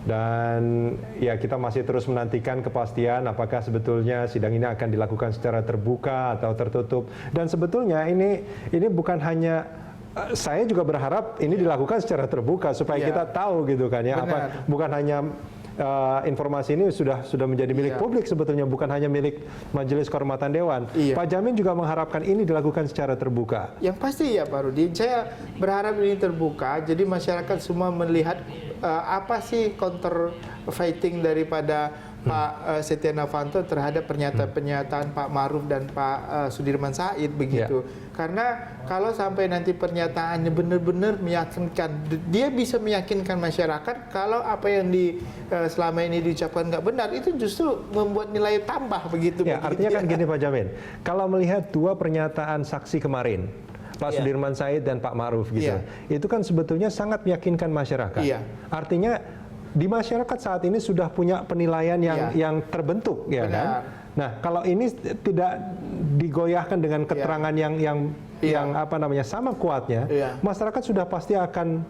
Dan ya kita masih terus menantikan kepastian apakah sebetulnya sidang ini akan dilakukan secara terbuka atau tertutup. Dan sebetulnya ini bukan hanya, saya juga berharap ini dilakukan secara terbuka supaya kita tahu gitu kan ya, bukan hanya informasi ini sudah menjadi milik publik sebetulnya, bukan hanya milik Majelis Kehormatan Dewan. Pak Jamin juga mengharapkan ini dilakukan secara terbuka. Yang pasti ya Pak Rudi, saya berharap ini terbuka, jadi masyarakat semua melihat apa sih counter fighting daripada Pak Setia Novanto terhadap pernyataan-pernyataan Pak Maruf dan Pak Sudirman Said begitu. Karena kalau sampai nanti pernyataannya benar-benar meyakinkan, dia bisa meyakinkan masyarakat kalau apa yang selama ini diucapkan nggak benar, itu justru membuat nilai tambah begitu. Ya, artinya kan gini Pak Jamin, kalau melihat dua pernyataan saksi kemarin, Pak Sudirman Said dan Pak Maruf gitu, itu kan sebetulnya sangat meyakinkan masyarakat. Artinya di masyarakat saat ini sudah punya penilaian yang terbentuk, ya kan? Nah, kalau ini tidak digoyahkan dengan keterangan yang apa namanya sama kuatnya, masyarakat sudah pasti akan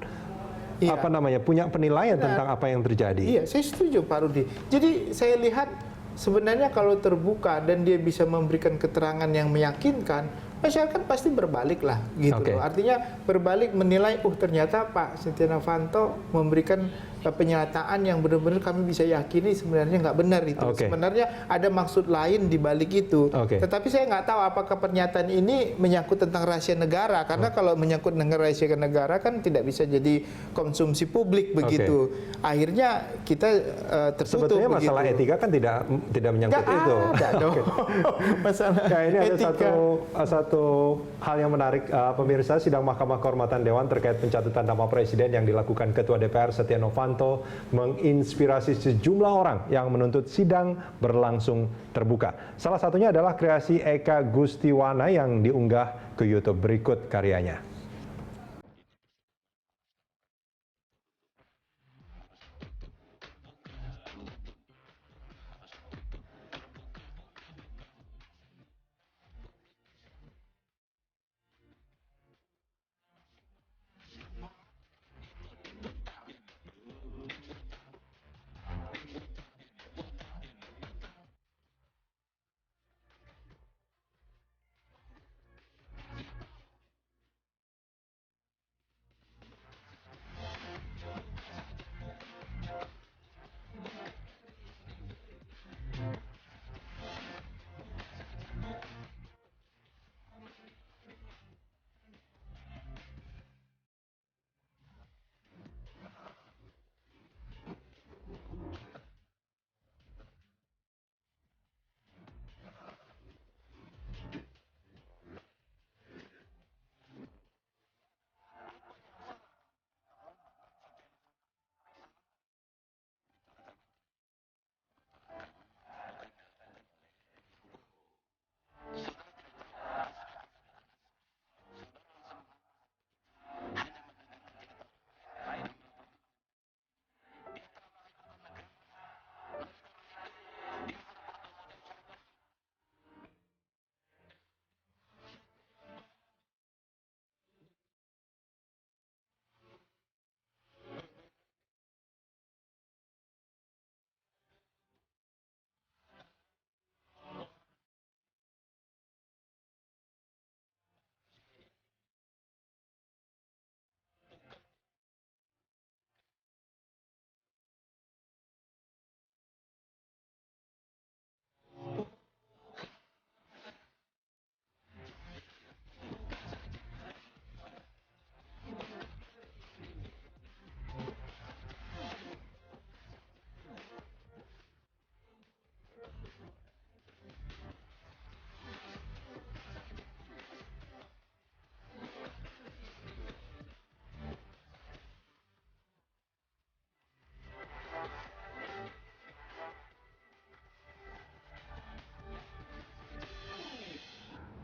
apa namanya punya penilaian tentang apa yang terjadi. Iya, saya setuju Pak Rudi. Jadi saya lihat sebenarnya kalau terbuka dan dia bisa memberikan keterangan yang meyakinkan, masyarakat pasti berbalik lah gitu loh. Artinya berbalik menilai, ternyata Pak Setia Novanto memberikan pernyataan yang benar-benar kami bisa yakini sebenarnya nggak benar itu. Sebenarnya ada maksud lain di balik itu. Tetapi saya nggak tahu apakah pernyataan ini menyangkut tentang rahasia negara, karena kalau menyangkut dengan rahasia negara kan tidak bisa jadi konsumsi publik begitu. Akhirnya kita tertutup. Sebetulnya masalah etika kan tidak menyangkut itu. Masalah ini ada etika. satu hal yang menarik, pemirsa, sidang Mahkamah Kehormatan Dewan terkait pencatutan nama presiden yang dilakukan Ketua DPR Setia Novanto menginspirasi sejumlah orang yang menuntut sidang berlangsung terbuka. Salah satunya adalah kreasi Eka Gustiwana yang diunggah ke YouTube. Berikut karyanya.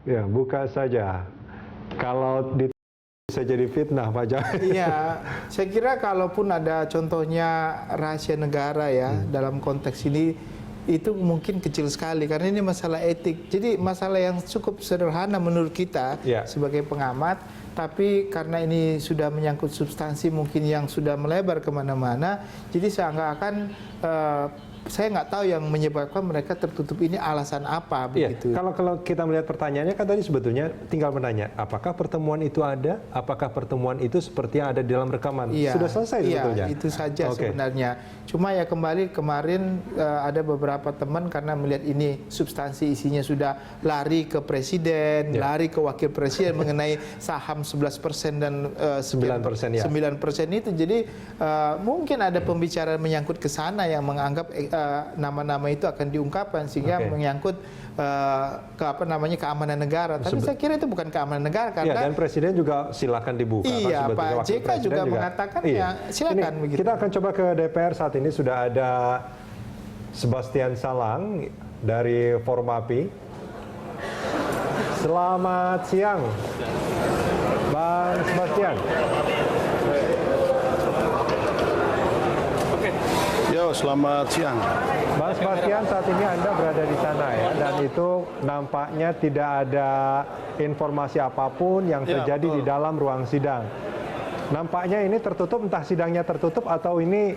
Ya, buka saja. Kalau bisa jadi fitnah, Pak Jamin. Iya, saya kira kalaupun ada contohnya rahasia negara ya dalam konteks ini, itu mungkin kecil sekali karena ini masalah etik. Jadi masalah yang cukup sederhana menurut kita sebagai pengamat, tapi karena ini sudah menyangkut substansi mungkin yang sudah melebar kemana-mana, jadi seakan-akan saya nggak tahu yang menyebabkan mereka tertutup ini alasan apa begitu. Kalau kita melihat pertanyaannya kan tadi sebetulnya tinggal menanya, apakah pertemuan itu ada? Apakah pertemuan itu seperti yang ada di dalam rekaman? Sudah selesai sebetulnya. Itu saja sebenarnya. Cuma ya kembali kemarin ada beberapa teman karena melihat ini substansi isinya sudah lari ke presiden, lari ke wakil presiden mengenai saham 11% dan 9% itu. Jadi mungkin ada pembicaraan menyangkut ke sana yang menganggap nama-nama itu akan diungkapkan sehingga menyangkut keamanan negara. Tapi saya kira itu bukan keamanan negara karena dan presiden juga silakan dibuka. Pak JK juga mengatakan silakan begitu. Kita akan coba ke DPR. Saat ini sudah ada Sebastian Salang dari Formapi. Selamat siang, Bang Sebastian. Selamat siang. Bang Sebastian, saat ini Anda berada di sana ya, dan itu nampaknya tidak ada informasi apapun yang terjadi di dalam ruang sidang. Nampaknya ini tertutup, entah sidangnya tertutup atau ini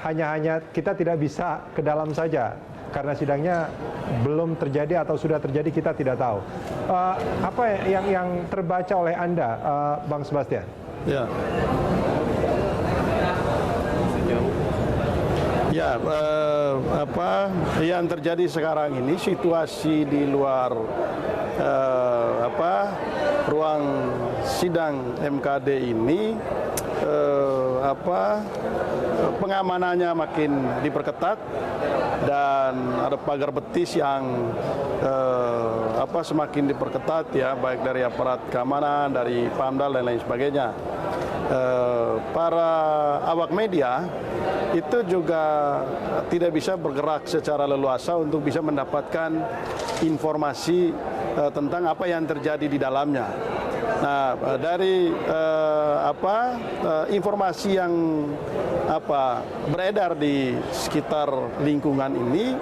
hanya kita tidak bisa ke dalam saja karena sidangnya belum terjadi atau sudah terjadi kita tidak tahu. Apa yang terbaca oleh Anda, Bang Sebastian? Apa yang terjadi sekarang ini, situasi di luar ruang sidang MKD ini pengamanannya makin diperketat dan ada pagar betis yang semakin diperketat ya, baik dari aparat keamanan, dari Pamdal dan lain sebagainya. Para awak media itu juga tidak bisa bergerak secara leluasa untuk bisa mendapatkan informasi tentang apa yang terjadi di dalamnya. Nah, dari informasi yang beredar di sekitar lingkungan ini,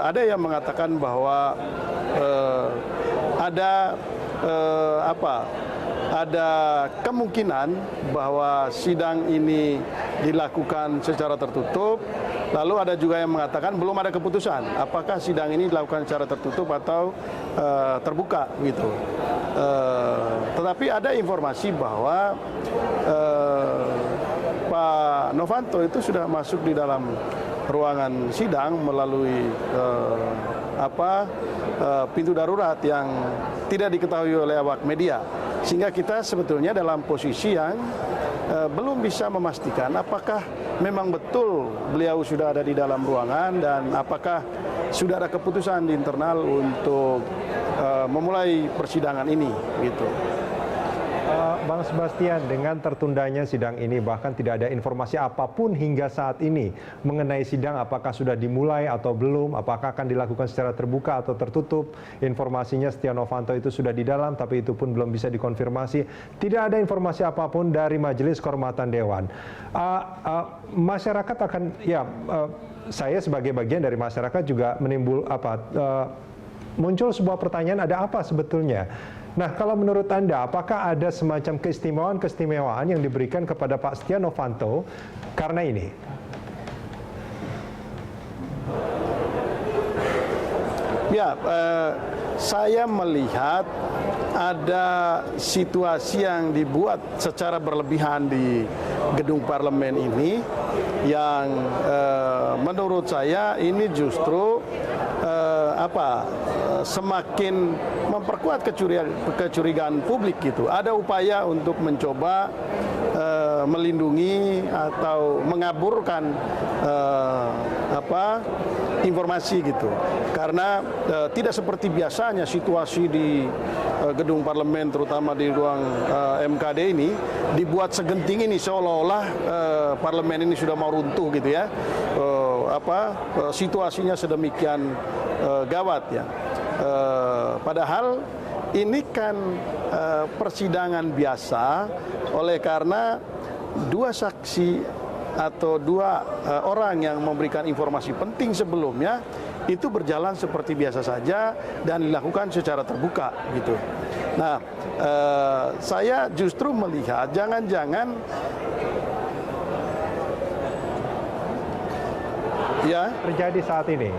ada yang mengatakan bahwa ada kemungkinan bahwa sidang ini dilakukan secara tertutup. Lalu ada juga yang mengatakan belum ada keputusan apakah sidang ini dilakukan secara tertutup atau terbuka gitu. Tetapi ada informasi bahwa Pak Novanto itu sudah masuk di dalam ruangan sidang melalui pintu darurat yang tidak diketahui oleh awak media. Sehingga kita sebetulnya dalam posisi yang belum bisa memastikan apakah memang betul beliau sudah ada di dalam ruangan dan apakah sudah ada keputusan di internal untuk memulai persidangan ini gitu. Bang Sebastian, dengan tertundanya sidang ini bahkan tidak ada informasi apapun hingga saat ini mengenai sidang apakah sudah dimulai atau belum, apakah akan dilakukan secara terbuka atau tertutup. Informasinya Setia Novanto itu sudah di dalam, tapi itu pun belum bisa dikonfirmasi. Tidak ada informasi apapun dari Majelis Kehormatan Dewan. Masyarakat akan, saya sebagai bagian dari masyarakat juga muncul sebuah pertanyaan, ada apa sebetulnya? Nah, kalau menurut Anda, apakah ada semacam keistimewaan yang diberikan kepada Pak Setia Novanto karena ini? Saya melihat ada situasi yang dibuat secara berlebihan di gedung parlemen ini yang menurut saya ini justru semakin memperkuat kecurigaan publik gitu. Ada upaya untuk mencoba melindungi atau mengaburkan informasi gitu. Karena tidak seperti biasanya situasi di gedung parlemen terutama di ruang MKD ini dibuat segenting ini seolah-olah parlemen ini sudah mau runtuh gitu ya. Situasinya sedemikian gawat ya. Padahal ini kan persidangan biasa oleh karena dua saksi atau dua orang yang memberikan informasi penting sebelumnya itu berjalan seperti biasa saja dan dilakukan secara terbuka gitu. Nah, saya justru melihat jangan-jangan ya terjadi saat ini.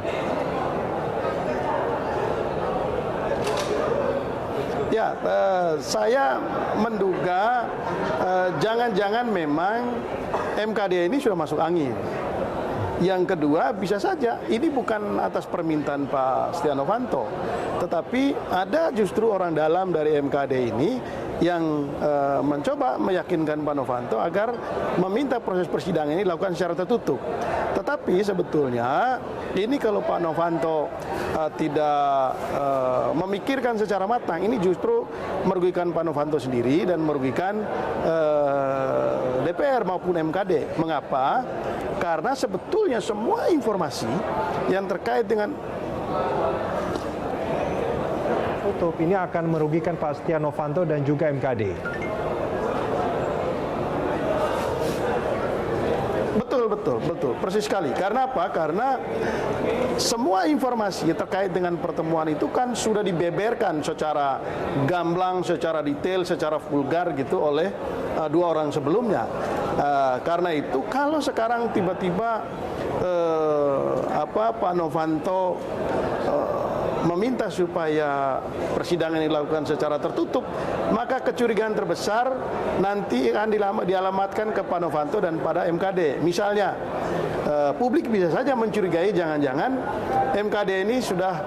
Ya, saya menduga jangan-jangan memang MKD ini sudah masuk angin. Yang kedua, bisa saja ini bukan atas permintaan Pak Setia Novanto, tetapi ada justru orang dalam dari MKD ini yang mencoba meyakinkan Pak Novanto agar meminta proses persidangan ini dilakukan secara tertutup. Tetapi sebetulnya ini kalau Pak Novanto tidak memikirkan secara matang, ini justru merugikan Pak Novanto sendiri dan merugikan DPR maupun MKD. Mengapa? Karena sebetulnya semua informasi yang terkait dengan tutup ini akan merugikan Pak Setia Novanto dan juga MKD. Betul, persis sekali. Karena apa? Karena semua informasi terkait dengan pertemuan itu kan sudah dibeberkan secara gamblang, secara detail, secara vulgar gitu oleh dua orang sebelumnya. Karena itu kalau sekarang tiba-tiba Pak Novanto meminta supaya persidangan dilakukan secara tertutup, maka kecurigaan terbesar nanti akan dialamatkan ke Pak Novanto dan pada MKD. Misalnya, publik bisa saja mencurigai jangan-jangan MKD ini sudah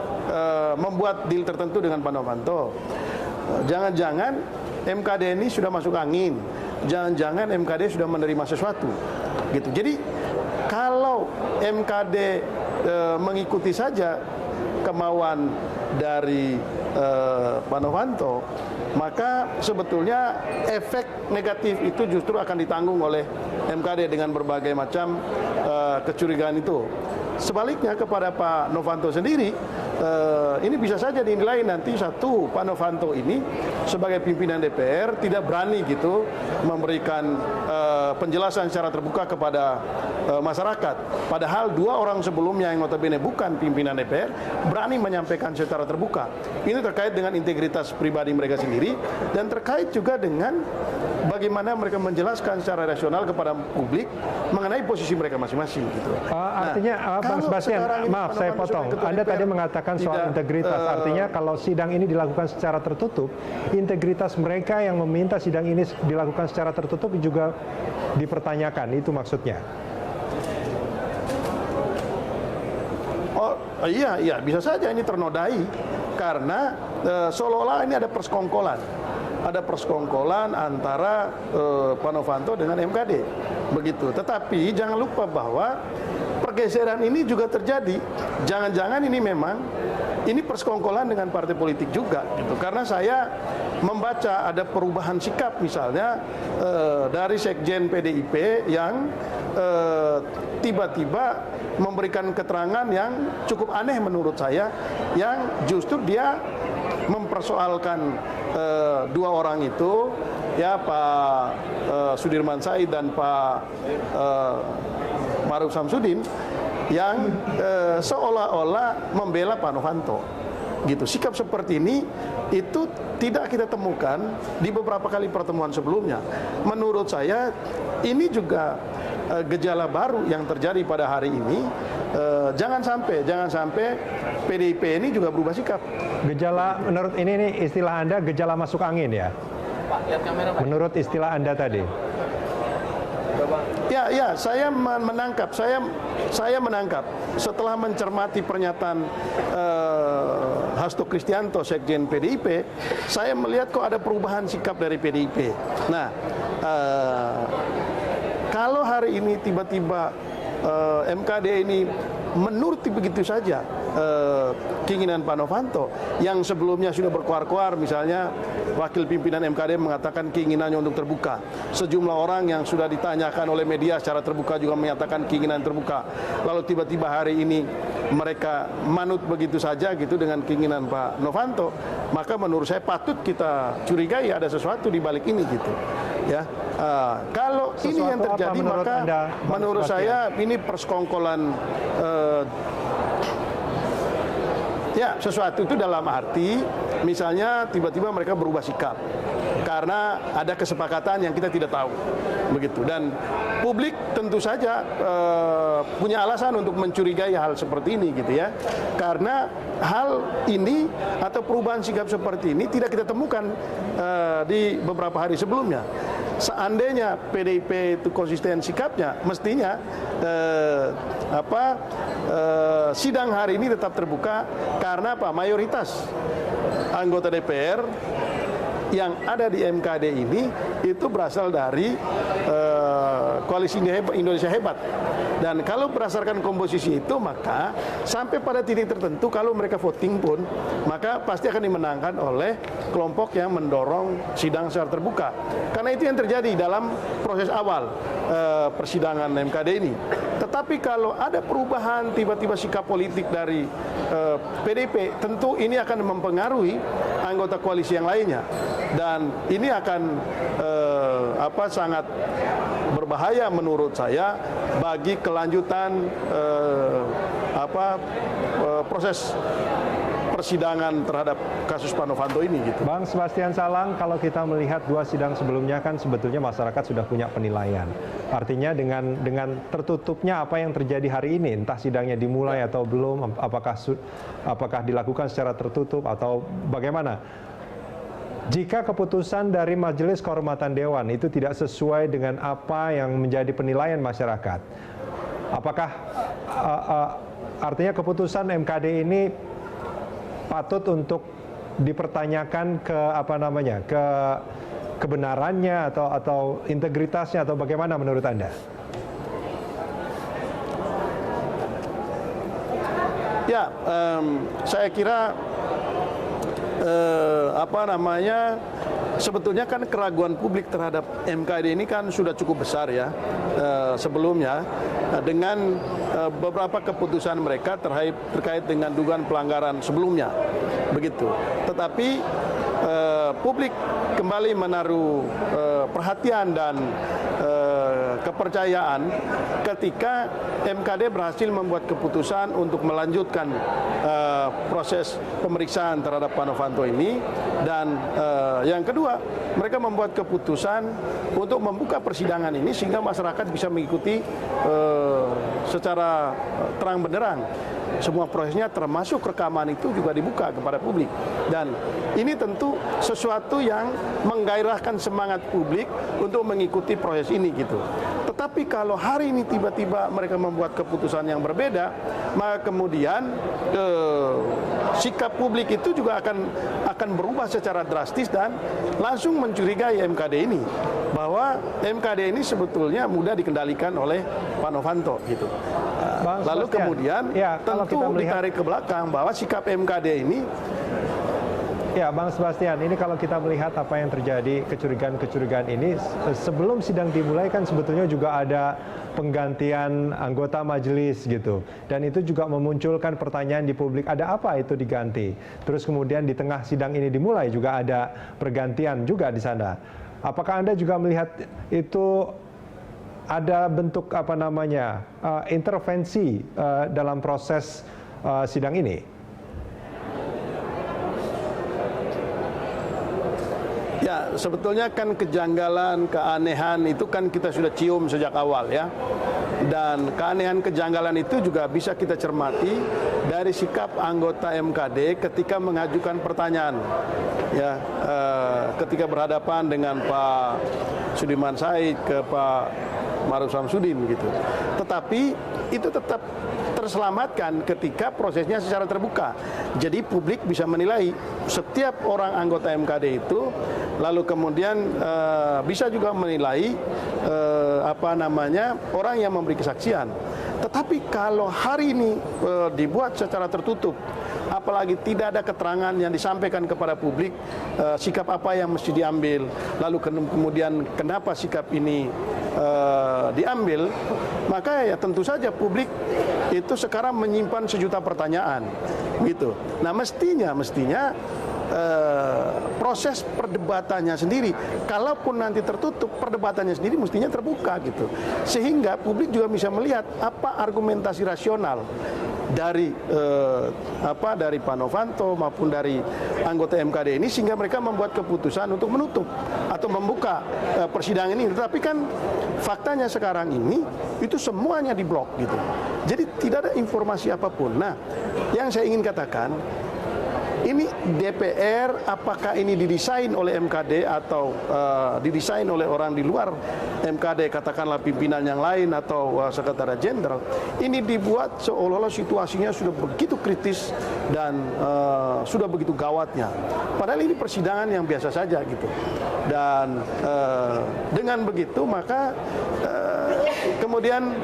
membuat deal tertentu dengan Pak Novanto. Jangan-jangan MKD ini sudah masuk angin. Jangan-jangan MKD sudah menerima sesuatu. Gitu. Jadi, kalau MKD mengikuti saja kemauan dari Pak Novanto, maka sebetulnya efek negatif itu justru akan ditanggung oleh MKD dengan berbagai macam kecurigaan itu. Sebaliknya kepada Pak Novanto sendiri, ini bisa saja dinilai nanti satu, Pak Novanto ini sebagai pimpinan DPR tidak berani gitu memberikan penjelasan secara terbuka kepada masyarakat. Padahal dua orang sebelumnya yang notabene bukan pimpinan DPR berani menyampaikan secara terbuka. Ini terkait dengan integritas pribadi mereka sendiri dan terkait juga dengan bagaimana mereka menjelaskan secara rasional kepada publik mengenai posisi mereka masing-masing gitu. Artinya Bang Sebastian, maaf saya potong. Anda tadi mengatakan soal integritas. Artinya kalau sidang ini dilakukan secara tertutup, integritas mereka yang meminta sidang ini dilakukan secara tertutup juga dipertanyakan. Itu maksudnya. Oh iya, bisa saja ini ternodai karena seolah-olah ini ada persekongkolan antara Pak Novanto dengan MKD, begitu. Tetapi jangan lupa bahwa pergeseran ini juga terjadi. Jangan-jangan ini memang ini persekongkolan dengan partai politik juga, gitu. Karena saya membaca ada perubahan sikap misalnya dari Sekjen PDIP yang tiba-tiba memberikan keterangan yang cukup aneh menurut saya, yang justru dia mempersoalkan dua orang itu, ya Pak Sudirman Said dan Pak Ma'ruf Samsudin, yang seolah-olah membela Pak Novanto. Gitu. Sikap seperti ini itu tidak kita temukan di beberapa kali pertemuan sebelumnya. Menurut saya ini juga gejala baru yang terjadi pada hari ini. Jangan sampai PDIP ini juga berubah sikap. Gejala, menurut ini nih istilah Anda gejala masuk angin ya? Pak, lihat kamera Pak. Menurut istilah Anda tadi. Ya, saya menangkap. Saya menangkap setelah mencermati pernyataan Hasto Kristianto, Sekjen PDIP, saya melihat kok ada perubahan sikap dari PDIP. Nah, kalau hari ini tiba-tiba MKD ini menuruti begitu saja keinginan Pak Novanto yang sebelumnya sudah berkuar-kuar, misalnya wakil pimpinan MKD mengatakan keinginannya untuk terbuka. Sejumlah orang yang sudah ditanyakan oleh media secara terbuka juga menyatakan keinginan terbuka. Lalu tiba-tiba hari ini mereka manut begitu saja gitu dengan keinginan Pak Novanto, maka menurut saya patut kita curigai ada sesuatu di balik ini gitu. Ya, kalau Sesuatu ini yang terjadi menurut maka Anda, menurut saya ini persekongkolan. Ya, sesuatu itu dalam arti misalnya tiba-tiba mereka berubah sikap karena ada kesepakatan yang kita tidak tahu, begitu. Dan publik tentu saja punya alasan untuk mencurigai hal seperti ini, gitu ya. Karena hal ini atau perubahan sikap seperti ini tidak kita temukan di beberapa hari sebelumnya. Seandainya PDIP itu konsisten sikapnya, mestinya sidang hari ini tetap terbuka karena apa? Mayoritas anggota DPR yang ada di MKD ini itu berasal dari koalisi Indonesia Hebat. Dan kalau berdasarkan komposisi itu, maka sampai pada titik tertentu kalau mereka voting pun, maka pasti akan dimenangkan oleh kelompok yang mendorong sidang secara terbuka. Karena itu yang terjadi dalam proses awal persidangan MKD ini. Tetapi kalau ada perubahan tiba-tiba sikap politik dari PDIP, tentu ini akan mempengaruhi anggota koalisi yang lainnya. Dan ini akan sangat berbahaya menurut saya bagi kelanjutan proses persidangan terhadap kasus Pak Novanto ini gitu. Bang Sebastian Salang, kalau kita melihat dua sidang sebelumnya kan sebetulnya masyarakat sudah punya penilaian. Artinya dengan tertutupnya apa yang terjadi hari ini, entah sidangnya dimulai atau belum, apakah dilakukan secara tertutup atau bagaimana? Jika keputusan dari Majelis Kehormatan Dewan itu tidak sesuai dengan apa yang menjadi penilaian masyarakat, apakah artinya keputusan MKD ini patut untuk dipertanyakan ke kebenarannya atau integritasnya atau bagaimana menurut Anda? Ya, saya kira sebetulnya kan keraguan publik terhadap MKD ini kan sudah cukup besar ya sebelumnya dengan beberapa keputusan mereka terkait dengan dugaan pelanggaran sebelumnya, begitu. Tetapi publik kembali menaruh perhatian dan kepercayaan ketika MKD berhasil membuat keputusan untuk melanjutkan proses pemeriksaan terhadap Pak Novanto ini, dan yang kedua mereka membuat keputusan untuk membuka persidangan ini sehingga masyarakat bisa mengikuti secara terang benderang semua prosesnya, termasuk rekaman itu juga dibuka kepada publik. Dan ini tentu sesuatu yang menggairahkan semangat publik untuk mengikuti proses ini gitu. Tetapi kalau hari ini tiba-tiba mereka membuat keputusan yang berbeda, maka kemudian sikap publik itu juga akan berubah secara drastis dan langsung mencurigai MKD ini bahwa MKD ini sebetulnya mudah dikendalikan oleh Pak Novanto gitu. Lalu kemudian tentu ditarik ke belakang bahwa sikap MKD ini. Ya, Bang Sebastian, ini kalau kita melihat apa yang terjadi, kecurigaan-kecurigaan ini, sebelum sidang dimulai kan sebetulnya juga ada penggantian anggota majelis gitu. Dan itu juga memunculkan pertanyaan di publik, ada apa itu diganti? Terus kemudian di tengah sidang ini dimulai juga ada pergantian juga di sana. Apakah Anda juga melihat itu ada bentuk intervensi dalam proses sidang ini? Ya, sebetulnya kan kejanggalan, keanehan itu kan kita sudah cium sejak awal ya. Dan keanehan kejanggalan itu juga bisa kita cermati dari sikap anggota MKD ketika mengajukan pertanyaan. Ya, ketika berhadapan dengan Pak Sudirman Said ke Pak Ma'ruf Samsudin gitu. Tetapi itu tetap terselamatkan ketika prosesnya secara terbuka. Jadi publik bisa menilai setiap orang anggota MKD itu, lalu kemudian bisa juga menilai orang yang memberi kesaksian. Tetapi kalau hari ini dibuat secara tertutup apalagi tidak ada keterangan yang disampaikan kepada publik, sikap apa yang mesti diambil, lalu kemudian kenapa sikap ini diambil, maka ya tentu saja publik itu sekarang menyimpan sejuta pertanyaan, gitu. Nah mestinya proses perdebatannya sendiri, kalaupun nanti tertutup, perdebatannya sendiri mestinya terbuka, gitu, sehingga publik juga bisa melihat apa argumentasi rasional dari dari Pak Novanto maupun dari anggota MKD ini, sehingga mereka membuat keputusan untuk menutup atau membuka persidangan ini. Tetapi kan faktanya sekarang ini itu semuanya diblok, gitu. Jadi tidak ada informasi apapun. Nah, yang saya ingin katakan, ini DPR, apakah ini didesain oleh MKD atau didesain oleh orang di luar MKD, katakanlah pimpinan yang lain atau sekretariat jenderal, ini dibuat seolah-olah situasinya sudah begitu kritis dan sudah begitu gawatnya. Padahal ini persidangan yang biasa saja, gitu. Dan dengan begitu maka kemudian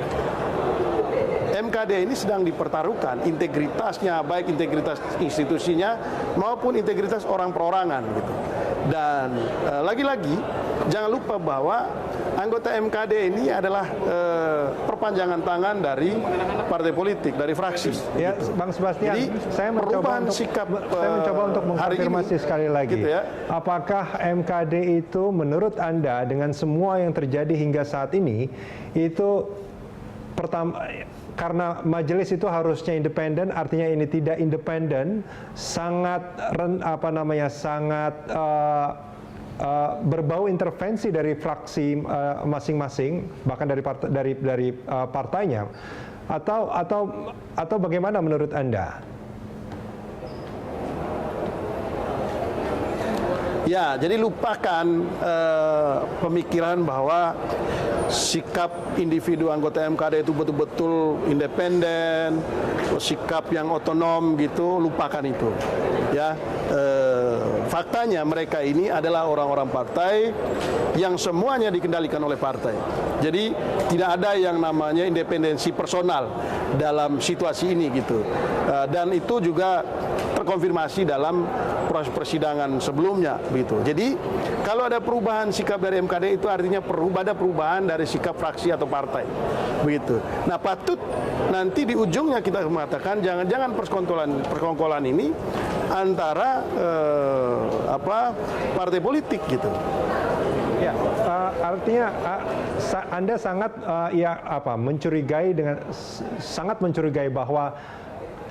MKD ini sedang dipertaruhkan integritasnya, baik integritas institusinya maupun integritas orang perorangan, gitu. Dan lagi-lagi jangan lupa bahwa anggota MKD ini adalah perpanjangan tangan dari partai politik, dari fraksi. Ya, gitu. Bang Sebastian, Jadi, saya mencoba untuk mengkonfirmasi sekali lagi. Gitu ya. Apakah MKD itu menurut Anda dengan semua yang terjadi hingga saat ini itu pertama, karena majelis itu harusnya independen, artinya ini tidak independen, sangat berbau intervensi dari fraksi masing-masing, bahkan dari partainya, atau bagaimana menurut Anda? Ya, jadi lupakan pemikiran bahwa sikap individu anggota MKD itu betul-betul independen, sikap yang otonom, gitu, lupakan itu. Ya, faktanya mereka ini adalah orang-orang partai yang semuanya dikendalikan oleh partai. Jadi tidak ada yang namanya independensi personal dalam situasi ini, gitu. Dan itu juga terkonfirmasi dalam proses persidangan sebelumnya, begitu. Jadi kalau ada perubahan sikap dari MKD itu artinya ada perubahan dari sikap fraksi atau partai, begitu. Nah, patut nanti di ujungnya kita mengatakan jangan-jangan persekongkolan ini antara partai politik, gitu. Ya, artinya Anda sangat mencurigai bahwa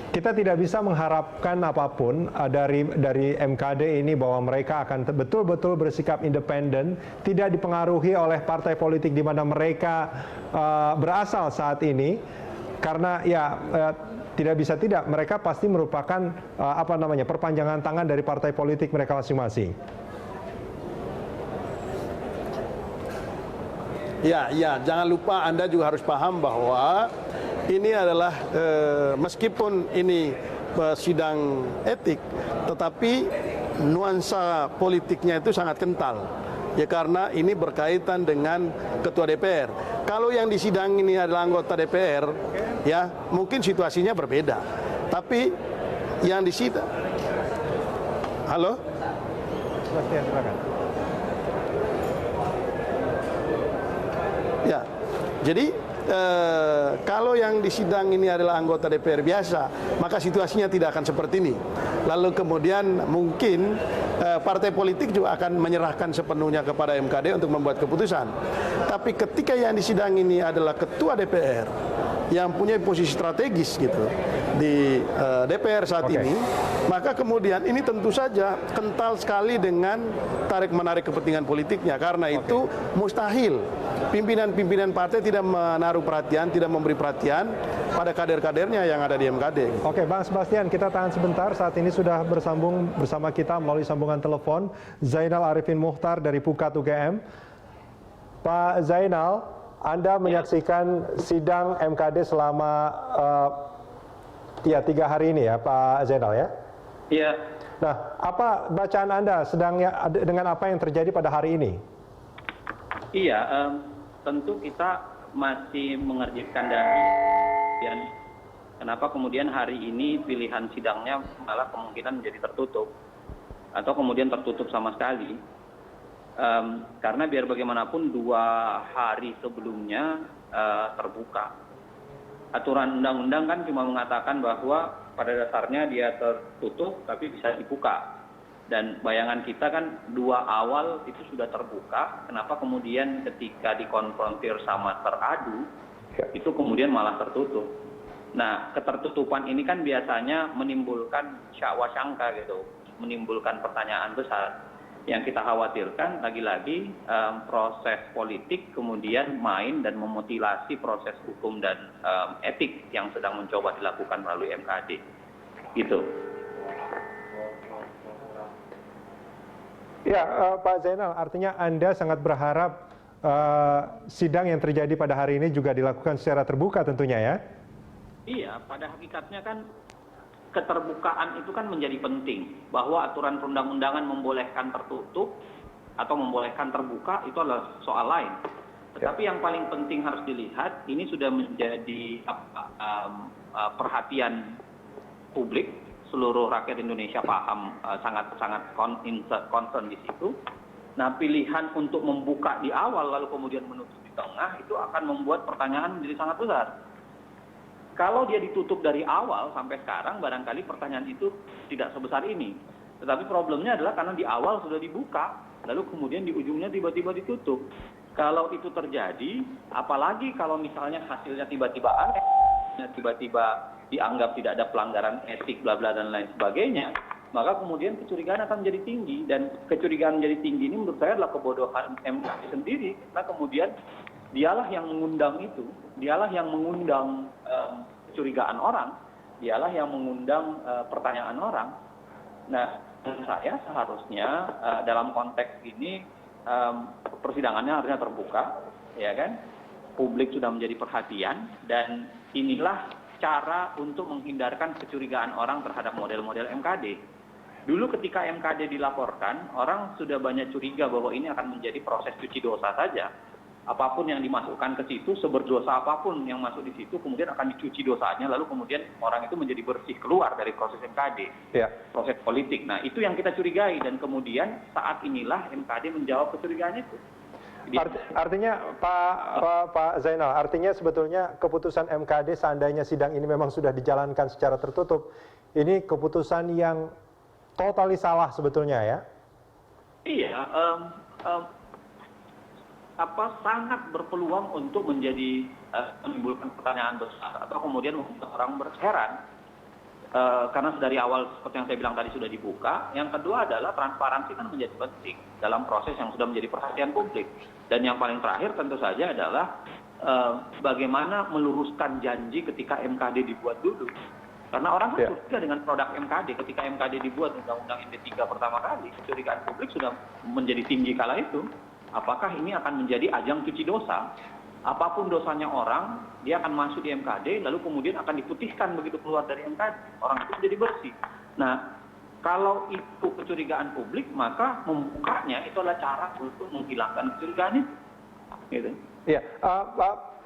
kita tidak bisa mengharapkan apapun dari MKD ini, bahwa mereka akan betul-betul bersikap independen, tidak dipengaruhi oleh partai politik di mana mereka berasal saat ini, karena tidak mereka pasti merupakan perpanjangan tangan dari partai politik mereka masing-masing. Ya, jangan lupa Anda juga harus paham bahwa ini adalah meskipun ini sidang etik, tetapi nuansa politiknya itu sangat kental. Ya, karena ini berkaitan dengan ketua DPR. Kalau yang disidang ini adalah anggota DPR, ya mungkin situasinya berbeda. Tapi yang disidang, halo? Sebastian, silakan. Ya, jadi kalau yang disidang ini adalah anggota DPR biasa, maka situasinya tidak akan seperti ini. Lalu kemudian mungkin partai politik juga akan menyerahkan sepenuhnya kepada MKD untuk membuat keputusan. Tapi ketika yang disidang ini adalah ketua DPR yang punya posisi strategis, gitu, di DPR saat ini, maka kemudian ini tentu saja kental sekali dengan tarik-menarik kepentingan politiknya. Karena itu mustahil pimpinan-pimpinan partai tidak menaruh perhatian, tidak memberi perhatian pada kader-kadernya yang ada di MKD. Oke, Bang Sebastian, kita tahan sebentar. Saat ini sudah bersambung bersama kita melalui sambungan telepon Zainal Arifin Muchtar dari Pukat UGM. Pak Zainal, Anda menyaksikan sidang MKD selama 3 hari ini ya, Pak Zainal, ya? Iya. Nah, apa bacaan Anda dengan apa yang terjadi pada hari ini? Iya, tentu kita masih mengerjakan dari kenapa kemudian hari ini pilihan sidangnya malah kemungkinan menjadi tertutup atau kemudian tertutup sama sekali. Karena biar bagaimanapun 2 hari sebelumnya terbuka. Aturan undang-undang kan cuma mengatakan bahwa pada dasarnya dia tertutup tapi bisa dibuka. Dan bayangan kita kan 2 awal itu sudah terbuka, kenapa kemudian ketika dikonfrontir sama teradu, itu kemudian malah tertutup. Nah, ketertutupan ini kan biasanya menimbulkan syakwa-syangka gitu, menimbulkan pertanyaan besar. Yang kita khawatirkan lagi-lagi proses politik kemudian main dan memutilasi proses hukum dan etik yang sedang mencoba dilakukan melalui MKD. Gitu. Ya, Pak Zainal, artinya Anda sangat berharap sidang yang terjadi pada hari ini juga dilakukan secara terbuka tentunya ya? Iya, pada hakikatnya kan keterbukaan itu kan menjadi penting, bahwa aturan perundang-undangan membolehkan tertutup atau membolehkan terbuka itu adalah soal lain. Tetapi yang paling penting harus dilihat, ini sudah menjadi perhatian publik, seluruh rakyat Indonesia paham, sangat-sangat concern di situ. Nah, pilihan untuk membuka di awal lalu kemudian menutup di tengah itu akan membuat pertanyaan menjadi sangat besar. Kalau dia ditutup dari awal sampai sekarang, barangkali pertanyaan itu tidak sebesar ini. Tetapi problemnya adalah karena di awal sudah dibuka, lalu kemudian di ujungnya tiba-tiba ditutup. Kalau itu terjadi, apalagi kalau misalnya hasilnya tiba-tiba aneh, tiba-tiba dianggap tidak ada pelanggaran etik, bla bla dan lain sebagainya, maka kemudian kecurigaan akan menjadi tinggi. Dan kecurigaan menjadi tinggi ini menurut saya adalah kebodohan MKD sendiri, karena kemudian dialah yang mengundang itu, dialah yang mengundang kecurigaan orang, dialah yang mengundang pertanyaan orang. Nah, menurut saya seharusnya dalam konteks ini persidangannya harusnya terbuka, ya kan? Publik sudah menjadi perhatian dan inilah cara untuk menghindarkan kecurigaan orang terhadap model-model MKD. Dulu ketika MKD dilaporkan, orang sudah banyak curiga bahwa ini akan menjadi proses cuci dosa saja. Apapun yang dimasukkan ke situ, seberdosa apapun yang masuk di situ, kemudian akan dicuci dosanya, lalu kemudian orang itu menjadi bersih keluar dari proses MKD, proses politik. Nah, itu yang kita curigai, dan kemudian saat inilah MKD menjawab kecurigaan itu. Artinya Pak Zainal, artinya sebetulnya keputusan MKD seandainya sidang ini memang sudah dijalankan secara tertutup, ini keputusan yang totali salah sebetulnya ya? Iya. Sangat berpeluang untuk menjadi menimbulkan pertanyaan besar atau kemudian membuat orang berheran karena dari awal seperti yang saya bilang tadi sudah dibuka. Yang kedua adalah transparansi kan menjadi penting dalam proses yang sudah menjadi perhatian publik. Dan yang paling terakhir tentu saja adalah bagaimana meluruskan janji ketika MKD dibuat dulu. Karena orang kan curiga dengan produk MKD ketika MKD dibuat Undang-Undang MP3 pertama kali, kecurigaan publik sudah menjadi tinggi kala itu. Apakah ini akan menjadi ajang cuci dosa? Apapun dosanya orang, dia akan masuk di MKD, lalu kemudian akan diputihkan begitu keluar dari MKD. Orang itu menjadi bersih. Nah, kalau itu kecurigaan publik, maka membukanya itu adalah cara untuk menghilangkan kecurigaan itu. Gitu. Iya,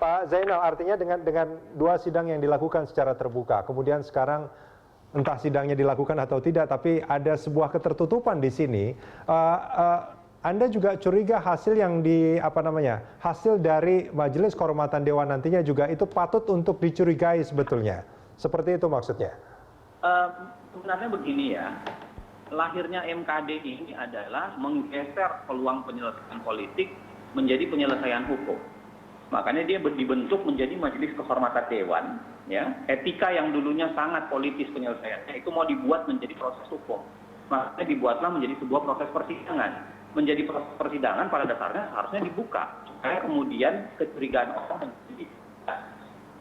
Pak Zainal, artinya dengan 2 sidang yang dilakukan secara terbuka, kemudian sekarang entah sidangnya dilakukan atau tidak, tapi ada sebuah ketertutupan di sini. Anda juga curiga hasil yang hasil dari Majelis Kehormatan Dewan nantinya juga itu patut untuk dicurigai sebetulnya. Seperti itu maksudnya? Sebenarnya begini ya, lahirnya MKD ini adalah menggeser peluang penyelesaian politik menjadi penyelesaian hukum. Makanya dia dibentuk menjadi Majelis Kehormatan Dewan, ya. Etika yang dulunya sangat politis penyelesaiannya itu mau dibuat menjadi proses hukum. Makanya dibuatlah menjadi sebuah proses persidangan. Menjadi proses persidangan pada dasarnya harusnya dibuka supaya kemudian kecurigaan orang menjadi.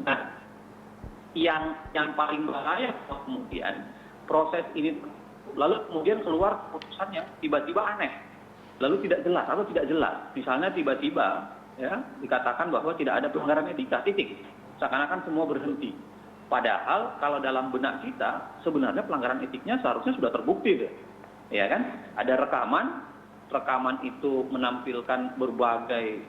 Nah, yang paling bahaya kemudian proses ini lalu kemudian keluar keputusan yang tiba-tiba aneh, lalu tidak jelas atau tidak jelas. Misalnya tiba-tiba ya dikatakan bahwa tidak ada pelanggaran etika, titik. Seakan-akan semua berhenti. Padahal kalau dalam benak kita sebenarnya pelanggaran etiknya seharusnya sudah terbukti deh. Ya kan? Ada rekaman itu menampilkan berbagai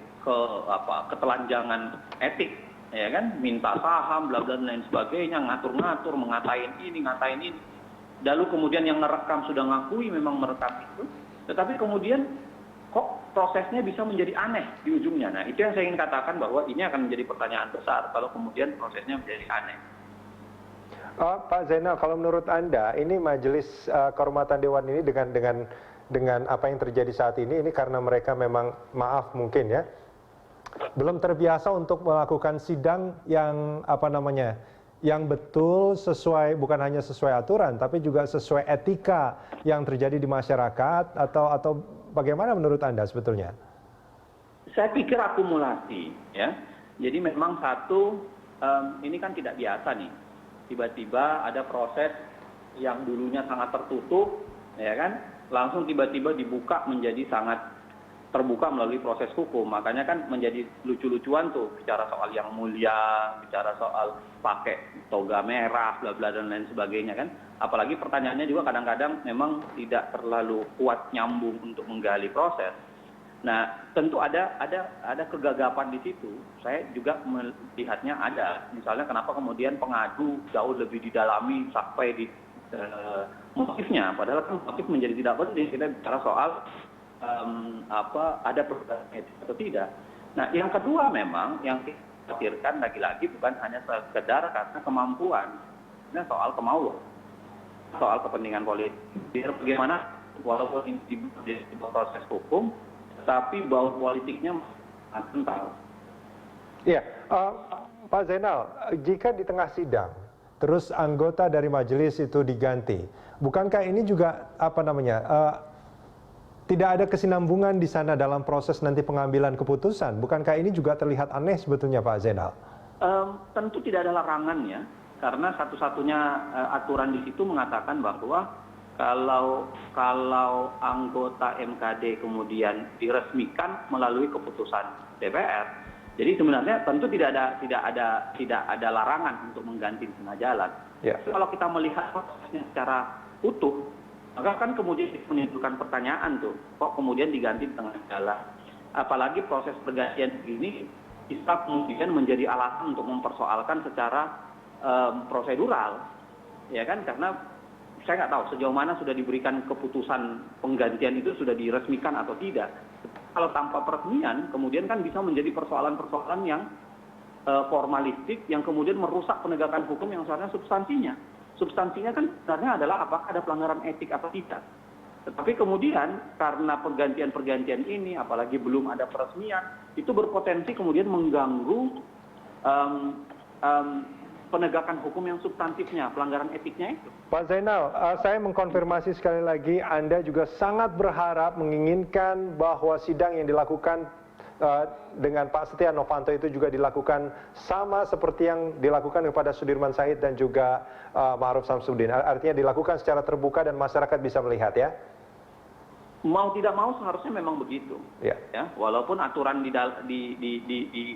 ketelanjangan etik ya kan, minta saham, bla bla dan lain sebagainya, ngatur-ngatur, ngatain ini. Lalu kemudian yang merekam sudah ngakui memang merekam itu, tetapi kemudian kok prosesnya bisa menjadi aneh di ujungnya. Nah, itu yang saya ingin katakan bahwa ini akan menjadi pertanyaan besar kalau kemudian prosesnya menjadi aneh. Pak Zainal, kalau menurut Anda, ini Majelis Kehormatan Dewan ini dengan apa yang terjadi saat ini karena mereka memang, maaf mungkin ya, belum terbiasa untuk melakukan sidang yang yang betul sesuai, bukan hanya sesuai aturan, tapi juga sesuai etika yang terjadi di masyarakat, atau bagaimana menurut Anda sebetulnya? Saya pikir akumulasi, ya. Jadi memang satu, ini kan tidak biasa nih. Tiba-tiba ada proses yang dulunya sangat tertutup, ya kan, langsung tiba-tiba dibuka menjadi sangat terbuka melalui proses hukum. Makanya kan menjadi lucu-lucuan tuh, bicara soal yang mulia, bicara soal pakai toga merah, bla bla dan lain sebagainya kan. Apalagi pertanyaannya juga kadang-kadang memang tidak terlalu kuat nyambung untuk menggali proses. Nah, tentu ada kegagapan di situ. Saya juga melihatnya ada. Misalnya kenapa kemudian pengadu jauh lebih didalami sampai di motifnya, padahal kan motif menjadi tidak penting. Kita bicara soal ada perbedaan etik atau tidak. Nah, yang kedua memang yang dikhawatirkan lagi-lagi bukan hanya sekedar karena kemampuan, ini soal kemauan, soal kepentingan politik. Biar bagaimana walaupun ini di proses hukum, tetapi bau politiknya sangat kental. Iya, Pak Zainal, jika di tengah sidang, terus anggota dari majelis itu diganti, bukankah ini juga tidak ada kesinambungan di sana dalam proses nanti pengambilan keputusan? Bukankah ini juga terlihat aneh sebetulnya, Pak Zainal? Tentu tidak ada larangannya, karena satu-satunya aturan di situ mengatakan bahwa kalau anggota MKD kemudian diresmikan melalui keputusan DPR, jadi sebenarnya tentu tidak ada larangan untuk mengganti di tengah jalan. Yeah. Kalau kita melihat prosesnya secara utuh, maka kan kemudian menimbulkan pertanyaan tuh, kok kemudian diganti di tengah jalan? Apalagi proses pergantian ini bisa kemudian menjadi alasan untuk mempersoalkan secara prosedural, ya kan? Karena saya nggak tahu sejauh mana sudah diberikan keputusan penggantian itu sudah diresmikan atau tidak. Kalau tanpa peresmian, kemudian kan bisa menjadi persoalan-persoalan yang formalistik yang kemudian merusak penegakan hukum yang sebenarnya substansinya. Substansinya kan sebenarnya adalah apakah ada pelanggaran etik atau tidak. Tetapi kemudian karena pergantian-pergantian ini, apalagi belum ada peresmian, itu berpotensi kemudian mengganggu penegakan hukum yang substantifnya, pelanggaran etiknya itu. Pak Zainal, saya mengkonfirmasi sekali lagi, Anda juga sangat berharap menginginkan bahwa sidang yang dilakukan dengan Pak Setia Novanto itu juga dilakukan sama seperti yang dilakukan kepada Sudirman Said dan juga Ma'ruf Samsudin. Artinya dilakukan secara terbuka dan masyarakat bisa melihat, ya? Mau tidak mau seharusnya memang begitu. Ya. Walaupun aturan di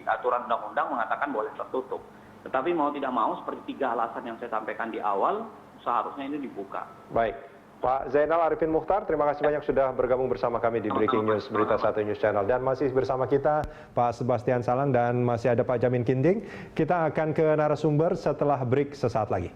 aturan undang-undang mengatakan boleh tertutup. Tetapi mau tidak mau, seperti 3 alasan yang saya sampaikan di awal, seharusnya ini dibuka. Baik. Pak Zainal Arifin Mukhtar, terima kasih banyak sudah bergabung bersama kami di Breaking News Berita 1 News Channel. Dan masih bersama kita Pak Sebastian Salang dan masih ada Pak Jamin Ginting. Kita akan ke narasumber setelah break sesaat lagi.